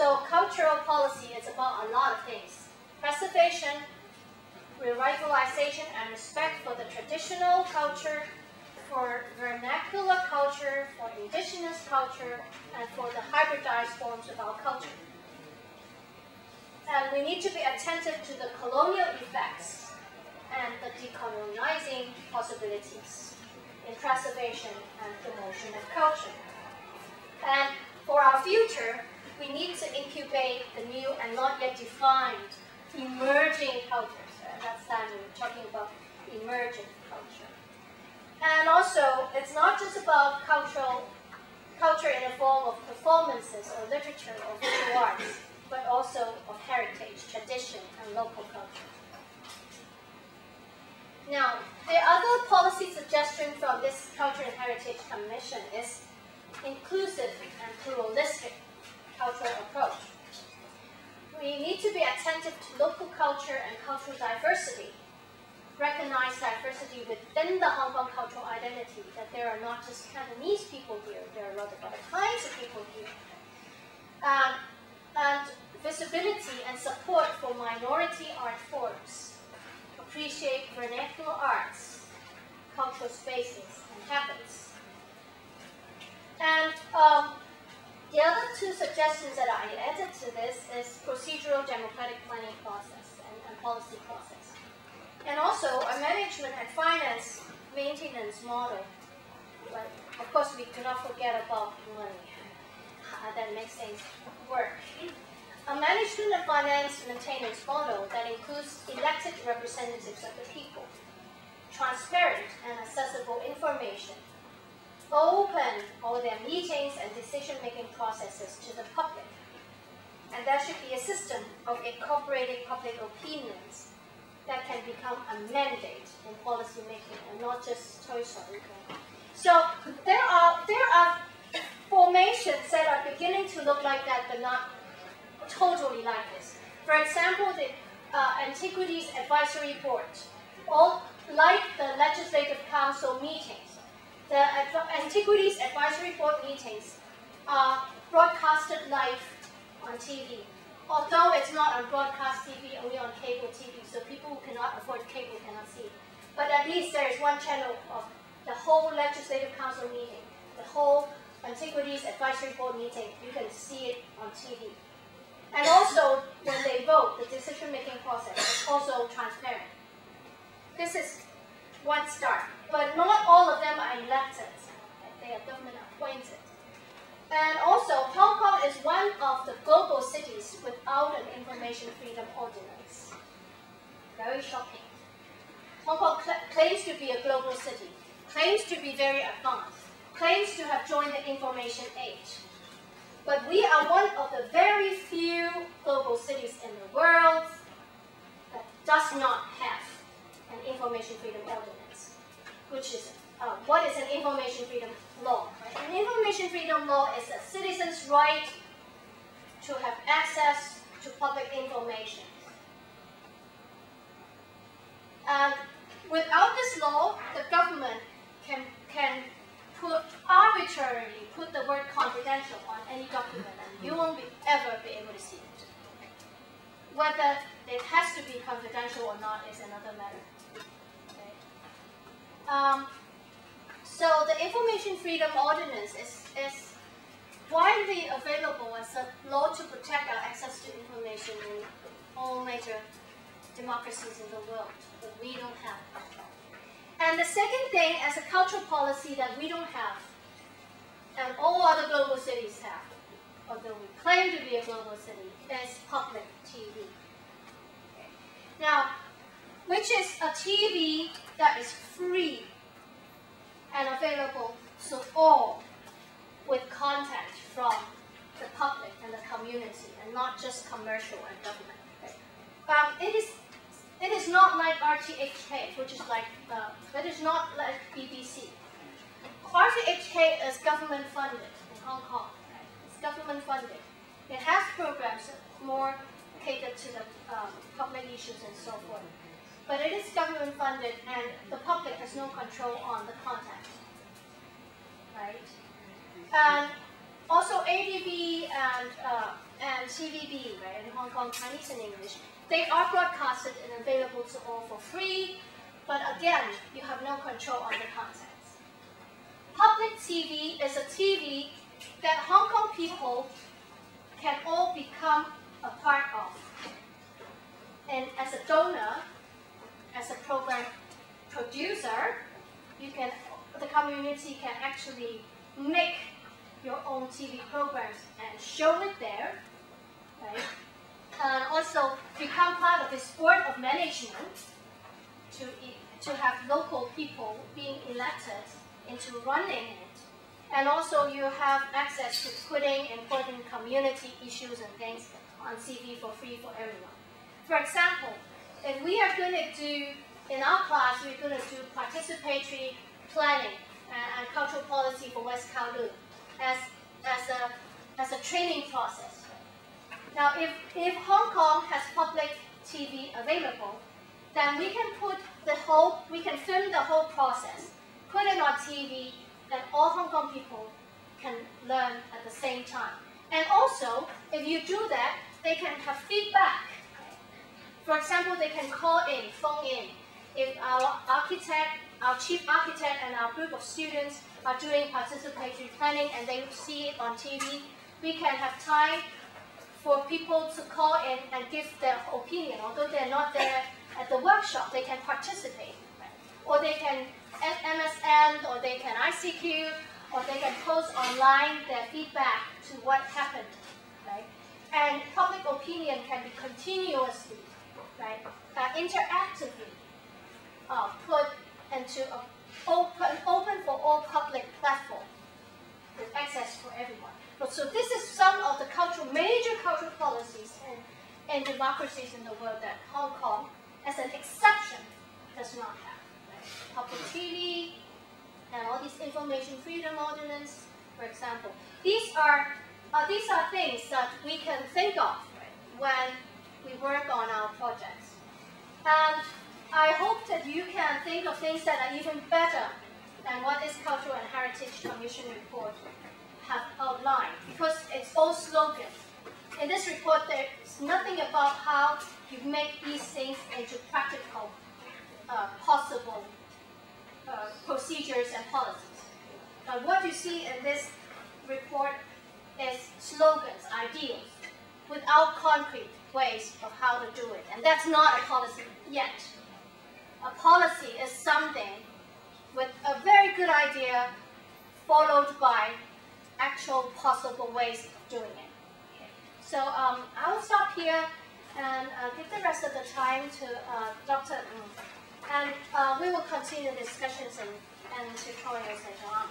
So cultural policy is about a lot of things. Preservation, revitalization, and respect for the traditional culture, for vernacular culture, for indigenous culture, and for the hybridized forms of our culture. And we need to be attentive to the colonial effects and the decolonizing possibilities in preservation and promotion of culture. And for our future, we need to incubate the new and not yet defined emerging cultures. That's time we're talking about emerging culture. And also, it's not just about culture in the form of performances or literature or visual arts, but also of heritage, tradition, and local culture. Now, the other policy suggestion from this Culture and Heritage Commission is inclusive and pluralistic cultural approach. We need to be attentive to local culture and cultural diversity. Recognize diversity within the Hong Kong cultural identity, that there are not just Cantonese people here, there are a lot of other kinds of people here. And visibility and support for minority art forms. Appreciate vernacular arts, cultural spaces, and habits. And the other two suggestions that I added to this is procedural democratic planning process and policy process. And also a management and finance maintenance model. But of course, we cannot forget about money. That makes things work. A management and finance maintenance model that includes elected representatives of the people, transparent and accessible information, open all their meetings and decision-making processes to the public. And there should be a system of incorporating public opinions that can become a mandate in policy making and not just toy story. So there are formations that are beginning to look like that, but not totally like this. For example, the Antiquities Advisory Board, all like the Legislative Council meetings. The Antiquities Advisory Board meetings are broadcasted live on TV. Although it's not on broadcast TV, only on cable TV, so people who cannot afford cable cannot see it. But at least there is one channel of the whole Legislative Council meeting, the whole Antiquities Advisory Board meeting. You can see it on TV. And also, when they vote, the decision-making process is also transparent. This is one start. But not all of them are elected. They are government appointed. And also, Hong Kong is one of the global cities without an information freedom ordinance. Very shocking. Hong Kong claims to be a global city, claims to be very advanced, claims to have joined the information age. But we are one of the very few global cities in the world that does not have an information freedom ordinance, which is what is an information freedom law? Right? An information freedom law is a citizen's right to have access to public information. And without this law, the government can arbitrarily put the word confidential on any document, and you won't ever be able to see it. Whether it has to be confidential or not is another matter. Okay. So the Information Freedom Ordinance is widely available as a law to protect our access to information in all major democracies in the world, but we don't have it. And the second thing, as a cultural policy that we don't have, and all other global cities have, although we claim to be a global city, is public TV. Okay. Now, which is a TV that is free and available to all, with content from the public and the community, and not just commercial and government. Okay. It is not like RTHK, which is like, it is not like BBC. RTHK is government funded in Hong Kong. Right? It's government funded. It has programs more catered to the public issues and so forth. But it is government funded, and the public has no control on the content. Right? And also ADV and TVB, right, in Hong Kong, Chinese and English, they are broadcasted and available to all for free, but again, you have no control on the contents. Public TV is a TV that Hong Kong people can all become a part of. And as a donor, as a program producer, the community can actually make your own TV programs and show it there, right? And also become part of this board of management to have local people being elected into running it. And also you have access to putting important community issues and things on TV for free for everyone. For example, if we are going to do, in our class, we're going to do participatory planning and cultural policy for West Kowloon as a training process. Now, if Hong Kong has public TV available, then we can film the whole process, put it on TV, and all Hong Kong people can learn at the same time. And also, if you do that, they can have feedback. For example, they can call in, phone in. If our architect, our chief architect, and our group of students are doing participatory planning and they see it on TV, we can have time for people to call in and give their opinion. Although they're not there at the workshop, they can participate. Right? Or they can MSN, or they can ICQ, or they can post online their feedback to what happened. Right? And public opinion can be continuously, right, interactively put into an open for all public platform with access for everyone. So this is some of the major cultural policies and democracies in the world that Hong Kong, as an exception, does not have. Right? Public TV and all these information freedom ordinance, for example. These are things that we can think of, right, when we work on our projects. And I hope that you can think of things that are even better than what this Cultural and Heritage Commission report have outlined, because it's all slogan. In this report, there's nothing about how you make these things into practical, possible procedures and policies. What you see in this report is slogans, ideals, without concrete ways of how to do it. And that's not a policy yet. A policy is something with a very good idea followed by actual possible ways of doing it. Okay. So I will stop here and give the rest of the time to Dr. Ng. And we will continue discussions and tutorials later on.